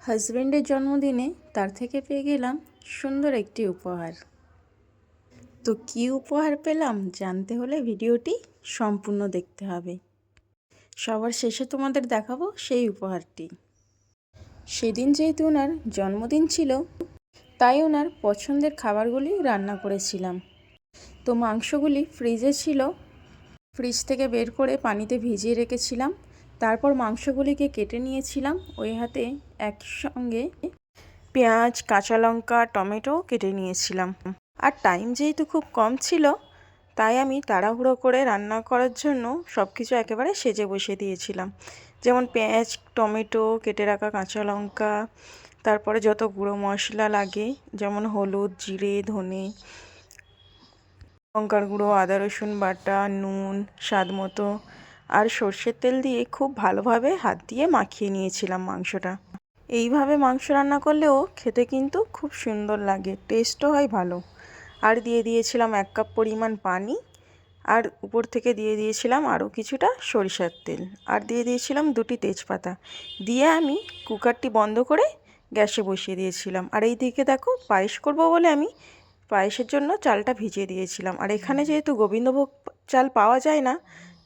হাজব্যান্ডের জন্মদিনে তার থেকে পেয়ে গেলাম সুন্দর একটি উপহার। তো কী উপহার পেলাম জানতে হলে ভিডিওটি সম্পূর্ণ দেখতে হবে। সবার শেষে তোমাদের দেখাবো সেই উপহারটি। সেদিন যেহেতু ওনার জন্মদিন ছিল, তাই ওনার পছন্দের খাবারগুলি রান্না করেছিলাম। তো মাংসগুলি ফ্রিজে ছিল, ফ্রিজ থেকে বের করে পানিতে ভিজিয়ে রেখেছিলাম। তারপর মাংসগুলিকে কেটে নিয়েছিলাম ওই হাতে, একসঙ্গে পেঁয়াজ, কাঁচা লঙ্কা, টমেটো কেটে নিয়েছিলাম। আর টাইম যেহেতু খুব কম ছিল, তাই আমি তাড়াহুড়ো করে রান্না করার জন্য সব কিছু একেবারে সেজে বসিয়ে দিয়েছিলাম। যেমন পেঁয়াজ, টমেটো, কেটে রাখা কাঁচা লঙ্কা, তারপরে যত গুঁড়ো মশলা লাগে যেমন হলুদ, জিরে, ধনে, লঙ্কার গুঁড়ো, আদা রসুন বাটা, নুন স্বাদ মতো আর সর্ষের তেল দিয়ে খুব ভালোভাবে হাত দিয়ে মাখিয়ে নিয়েছিলাম মাংসটা। এইভাবে মাংস রান্না করলেও খেতে কিন্তু খুব সুন্দর লাগে, টেস্টও হয় ভালো। আর দিয়ে দিয়েছিলাম 1 কাপ পরিমাণ পানি, আর উপর থেকে দিয়ে দিয়েছিলাম আরও কিছুটা সরিষার তেল, আর দিয়ে দিয়েছিলাম 2টি তেজপাতা। দিয়ে আমি কুকারটি বন্ধ করে গ্যাসে বসিয়ে দিয়েছিলাম। আর এই দিকে দেখো, পায়েস করব বলে আমি পায়েসের জন্য চালটা ভিজিয়ে দিয়েছিলাম। আর এখানে যেহেতু গোবিন্দভোগ চাল পাওয়া যায় না,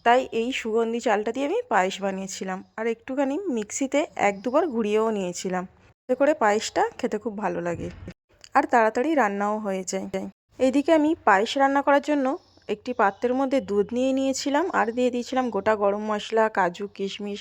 তাই এই সুগন্ধি চালটা দিয়ে আমি পায়েস বানিয়েছিলাম। আর একটুখানি মিক্সিতে 1-2 বার ঘুরিয়েও নিয়েছিলাম, এতে করে পায়েসটা খেতে খুব ভালো লাগে আর তাড়াতাড়ি রান্নাও হয়ে যায়। এইদিকে আমি পায়েস রান্না করার জন্য একটি পাত্রের মধ্যে দুধ নিয়ে নিয়েছিলাম, আর দিয়ে দিয়েছিলাম গোটা গরম মশলা, কাজু, কিশমিশ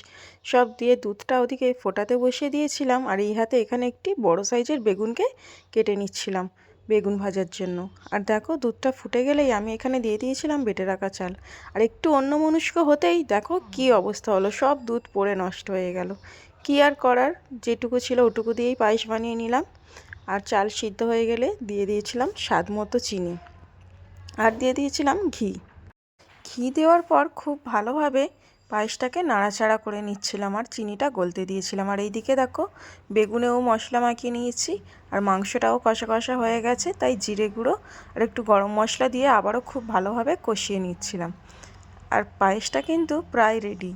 সব দিয়ে দুধটা ওদিকে ফোটাতে বসিয়ে দিয়েছিলাম। আর এই হাতে এখানে একটি বড় সাইজের বেগুনকে কেটে নিচ্ছিলাম বেগুন ভাজার জন্য। আর দেখো, দুধটা ফুটে গেলেই আমি এখানে দিয়ে দিয়েছিলাম বেটে রাখা চাল। আর একটু অন্যমনস্ক হতেই দেখো কি অবস্থা হলো, সব দুধ পড়ে নষ্ট হয়ে গেল। কি আর করার, যেটুকু ছিল ওটুকু দিয়েই পায়েস বানিয়ে নিলাম। আর চাল সিদ্ধ হয়ে গেলে দিয়ে দিয়েছিলাম স্বাদ মতো চিনি, আর দিয়ে দিয়েছিলাম ঘি। ঘি দেওয়ার পর খুব ভালোভাবে পায়েসটাকে নাড়াচাড়া করে নিচ্ছিলাম, আর চিনিটা গলতে দিয়েছিলাম। আর এইদিকে দেখো, বেগুনেও মশলা মাখিয়ে নিয়েছি, আর মাংসটাও কষা কষা হয়ে গেছে, তাই জিরে গুঁড়ো আর একটু গরম মশলা দিয়ে আবারও খুব ভালোভাবে কষিয়ে নিচ্ছিলাম। আর পায়েসটা কিন্তু প্রায় রেডি।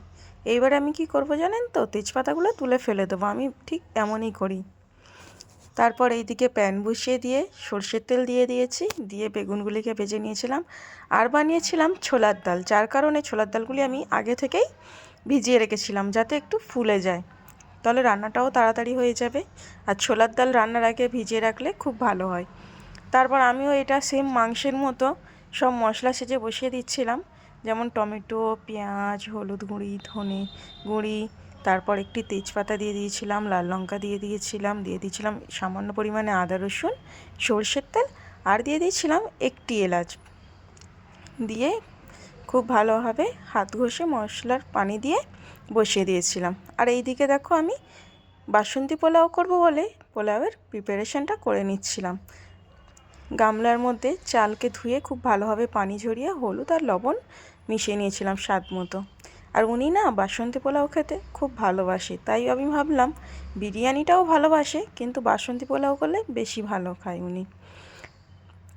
এইবার আমি কি করব জানেন তো, তেজপাতাগুলো তুলে ফেলে দেবো, আমি ঠিক এমনই করি। তারপর এইদিকে প্যান বসিয়ে দিয়ে সর্ষের তেল দিয়ে দিয়েছি, দিয়ে বেগুনগুলিকে ভেজে নিয়েছিলাম। আর বানিয়েছিলাম ছোলার ডাল, যার কারণে ছোলার ডালগুলি আমি আগে থেকেই ভিজিয়ে রেখেছিলাম যাতে একটু ফুলে যায়, তাহলে রান্নাটাও তাড়াতাড়ি হয়ে যাবে। আর ছোলার ডাল রান্নার আগে ভিজিয়ে রাখলে খুব ভালো হয়। তারপর আমিও এটা সেম মাংসের মতো সব মশলা সেজে বসিয়ে দিচ্ছিলাম, যেমন টমেটো, পেঁয়াজ, হলুদ গুঁড়ি, ধনে গুঁড়ি, তারপর একটি তেজপাতা দিয়ে দিয়েছিলাম, লাল লঙ্কা দিয়ে দিয়েছিলাম সামান্য পরিমাণে আদা রসুন, সর্ষের তেল, আর দিয়ে দিয়েছিলাম একটি এলাচ। দিয়ে খুব ভালোভাবে হাত ঘষে মশলার পানি দিয়ে বসিয়ে দিয়েছিলাম। আর এই দিকে দেখো, আমি বাসন্তী পোলাও করব বলে পোলাওয়ের প্রিপারেশনটা করে নিচ্ছিলাম। গামলার মধ্যে চালকে ধুয়ে খুব ভালোভাবে পানি ঝরিয়ে হলুদ আর লবণ মিশিয়ে নিয়েছিলাম স্বাদ মতো। আর উনি না বাসন্তী পোলাও খেতে খুব ভালোবাসে, তাই আমি ভাবলাম বিরিয়ানিটাও ভালোবাসে, কিন্তু বাসন্তী পোলাও করলে বেশি ভালো খায় উনি।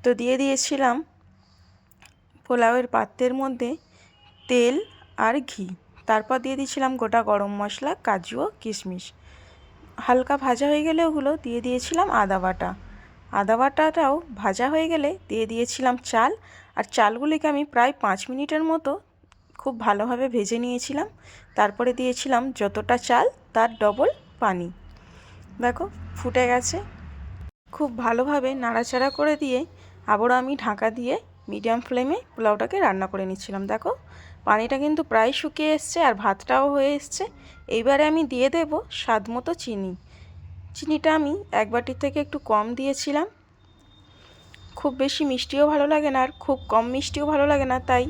তো দিয়ে দিয়েছিলাম পোলাওয়ের পাত্রের মধ্যে তেল আর ঘি, তারপর দিয়ে দিয়েছিলাম গোটা গরম মশলা, কাজু ও কিশমিশ। হালকা ভাজা হয়ে গেলে ওগুলো দিয়ে দিয়েছিলাম আদা বাটা। আদা বাটাটাও ভাজা হয়ে গেলে দিয়ে দিয়েছিলাম চাল, আর চালগুলিকে আমি প্রায় 5 মিনিটের মতো খুব ভালোভাবে ভেজে নিয়েছিলাম। তারপরে দিয়েছিলাম যতটা চাল তার ডবল পানি। দেখো ফুটে গেছে, খুব ভালোভাবে নাড়াচাড়া করে দিয়ে আবারও আমি ঢাকা দিয়ে মিডিয়াম ফ্লেমে পোলাওটাকে রান্না করে নিচ্ছিলাম। দেখো পানিটা কিন্তু প্রায় শুকিয়ে এসছে আর ভাতটাও হয়ে এসছে। এইবারে আমি দিয়ে দেব স্বাদ মতো চিনি। চিনিটা আমি 1 বাটির থেকে একটু কম দিয়েছিলাম, খুব বেশি মিষ্টিও ভালো লাগে না আর খুব কম মিষ্টিও ভালো লাগে না, তাই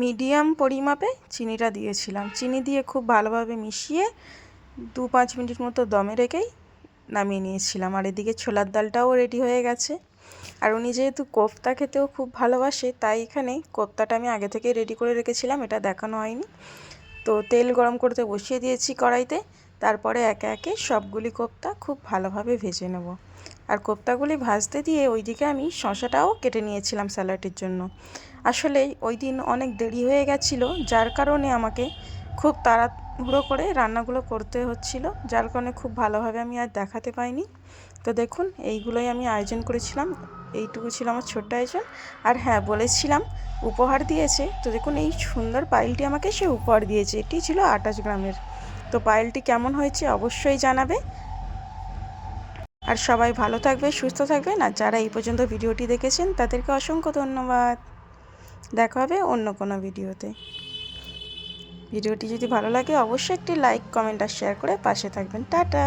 মিডিয়াম পরিমাপে চিনিটা দিয়েছিলাম। চিনি দিয়ে খুব ভালোভাবে মিশিয়ে 2-5 মিনিট মতো দমে রেখেই নামিয়ে নিয়েছিলাম। আর এদিকে ছোলার ডালটাও রেডি হয়ে গেছে। আর উনি যেহেতু কোফতা খেতেও খুব ভালোবাসে, তাই এখানে কোফতাটা আমি আগে থেকে রেডি করে রেখেছিলাম, এটা দেখানো হয়নি। তো তেল গরম করতে বসিয়ে দিয়েছি কড়াইতে, তারপরে একে একে সবগুলি কোফতা খুব ভালোভাবে ভেজে নেব। আর কোফতাগুলি ভাজতে দিয়ে ওইদিকে আমি শসাটাও কেটে নিয়েছিলাম স্যালাডের জন্য। আসলে ওই দিন অনেক দেরি হয়ে গেছিলো, যার কারণে আমাকে খুব তাড়াহুড়ো করে রান্নাগুলো করতে হচ্ছিল, যার কারণে খুব ভালোভাবে আমি আর দেখাতে পাইনি। তো দেখুন এইগুলোই আমি আয়োজন করেছিলাম, এইটুকু ছিল আমার ছোট্ট আয়োজন। আর হ্যাঁ, বলেছিলাম উপহার দিয়েছে, তো দেখুন এই সুন্দর পায়েলটি আমাকে সে উপহার দিয়েছে, এটি ছিল 28 গ্রামের। তো পায়েলটি কেমন হয়েছে অবশ্যই জানাবে। আর সবাই ভালো থাকবে, সুস্থ থাকবেন। আর যারা এই পর্যন্ত ভিডিওটি দেখেছেন তাদেরকে অসংখ্য ধন্যবাদ। দেখা হবে অন্য কোনো ভিডিওতে। ভিডিওটি যদি ভালো লাগে অবশ্যই একটি লাইক, কমেন্ট আর শেয়ার করে পাশে থাকবেন। টাটা।